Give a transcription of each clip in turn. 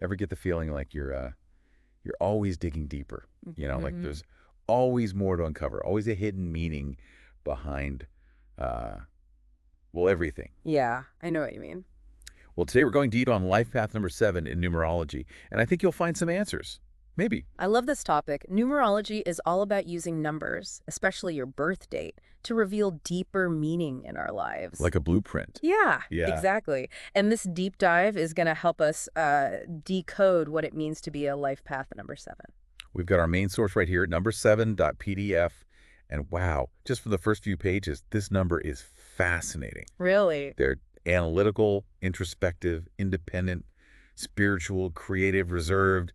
Ever get the feeling like you're always digging deeper? Like Hmm. there's always more to uncover, always a hidden meaning behind, uh, well, everything. Yeah, I know what you mean. Well, today we're going deep on life path number 7 in numerology, and I think you'll find some answers. Maybe. I love this topic. Numerology is all about using numbers, especially your birth date, to reveal deeper meaning in our lives. Like a blueprint. Yeah, Yeah. exactly. And this deep dive is going to help us decode what it means to be a life path number 7. We've got our main source right here, number7.pdf. And wow, just for the first few pages, this number is fascinating. Really? They're analytical, introspective, independent, spiritual, creative, reserved.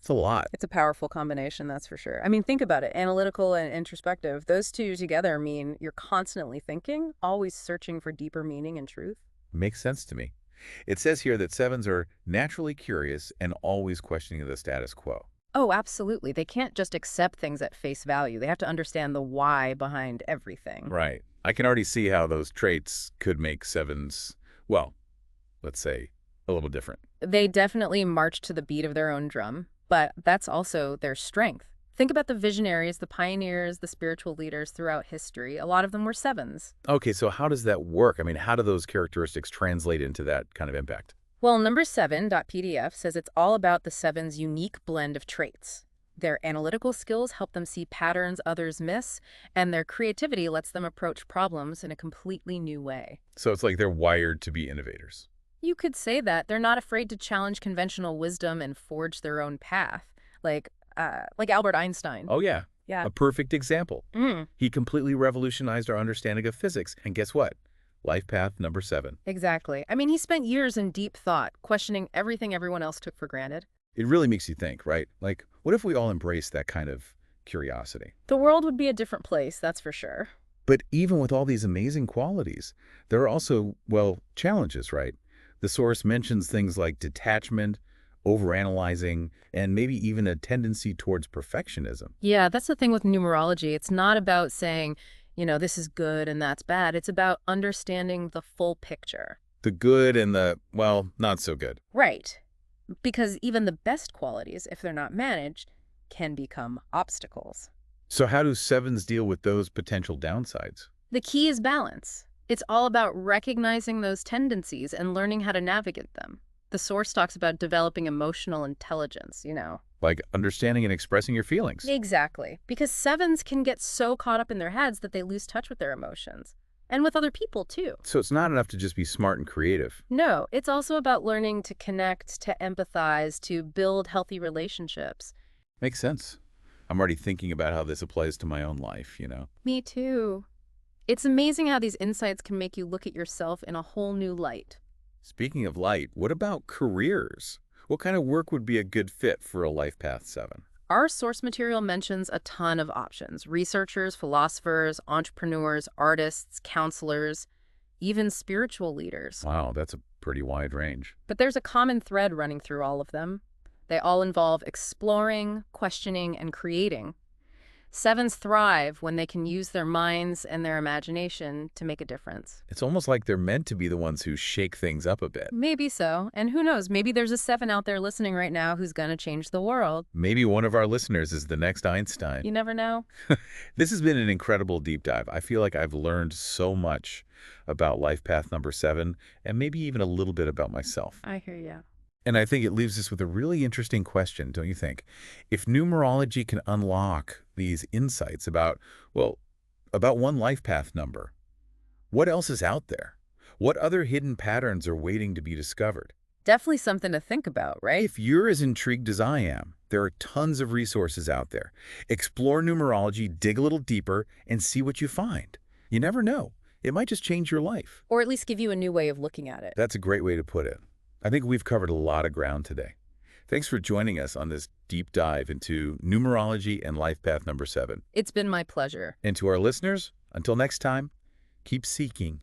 It's a lot. It's a powerful combination, that's for sure. I mean, think about it. Analytical and introspective, those two together mean you're constantly thinking, always searching for deeper meaning and truth. Makes sense to me. It says here that sevens are naturally curious and always questioning the status quo. Oh, absolutely. They can't just accept things at face value. They have to understand the why behind everything. Right. I can already see how those traits could make sevens, well, let's say, a little different. They definitely march to the beat of their own drum, but that's also their strength. Think about the visionaries, the pioneers, the spiritual leaders throughout history. A lot of them were sevens. Okay, so how does that work? I mean, how do those characteristics translate into that kind of impact? Well, number 7.pdf says it's all about the seven's unique blend of traits. Their analytical skills help them see patterns others miss, and their creativity lets them approach problems in a completely new way. So it's like they're wired to be innovators. You could say that they're not afraid to challenge conventional wisdom and forge their own path, like Albert Einstein. Oh, yeah. Yeah. A perfect example. Mm, He completely revolutionized our understanding of physics. And guess what? Life path number 7. exactly. I mean, he spent years in deep thought, questioning everything everyone else took for granted. It really makes you think, right? Like, what if we all embraced that kind of curiosity? The world would be a different place, that's for sure. But even with all these amazing qualities, there are also, well, challenges, right? The source mentions things like detachment, overanalyzing, and maybe even a tendency towards perfectionism. Yeah, that's the thing with numerology. It's not about saying, this is good and that's bad. It's about understanding the full picture. The good and the, well, not so good. Right. Because even the best qualities, if they're not managed, can become obstacles. So how do sevens deal with those potential downsides? The key is balance. It's all about recognizing those tendencies and learning how to navigate them. The source talks about developing emotional intelligence. Like understanding and expressing your feelings. Exactly. Because sevens can get so caught up in their heads that they lose touch with their emotions. And with other people, too. So it's not enough to just be smart and creative. No, it's also about learning to connect, to empathize, to build healthy relationships. Makes sense. I'm already thinking about how this applies to my own life. Me too. It's amazing how these insights can make you look at yourself in a whole new light. Speaking of light, what about careers? What kind of work would be a good fit for a life path 7? Our source material mentions a ton of options: researchers, philosophers, entrepreneurs, artists, counselors, even spiritual leaders. Wow, that's a pretty wide range. But there's a common thread running through all of them. They all involve exploring, questioning, and creating. Sevens thrive when they can use their minds and their imagination to make a difference. It's almost like they're meant to be the ones who shake things up a bit. Maybe so. And who knows, maybe there's a 7 out there listening right now who's going to change the world. Maybe one of our listeners is the next Einstein. You never know. This has been an incredible deep dive. I feel like I've learned so much about life path number 7 and maybe even a little bit about myself. I hear you. And I think it leaves us with a really interesting question, don't you think? If numerology can unlock these insights about, well, about one life path number, what else is out there? What other hidden patterns are waiting to be discovered? Definitely something to think about, right? If you're as intrigued as I am, there are tons of resources out there. Explore numerology, dig a little deeper, and see what you find. You never know. It might just change your life. Or at least give you a new way of looking at it. That's a great way to put it. I think we've covered a lot of ground today. Thanks for joining us on this deep dive into numerology and life path number 7. It's been my pleasure. And to our listeners, until next time, keep seeking,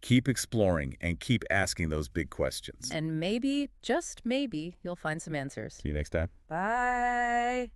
keep exploring, and keep asking those big questions. And maybe, just maybe, you'll find some answers. See you next time. Bye.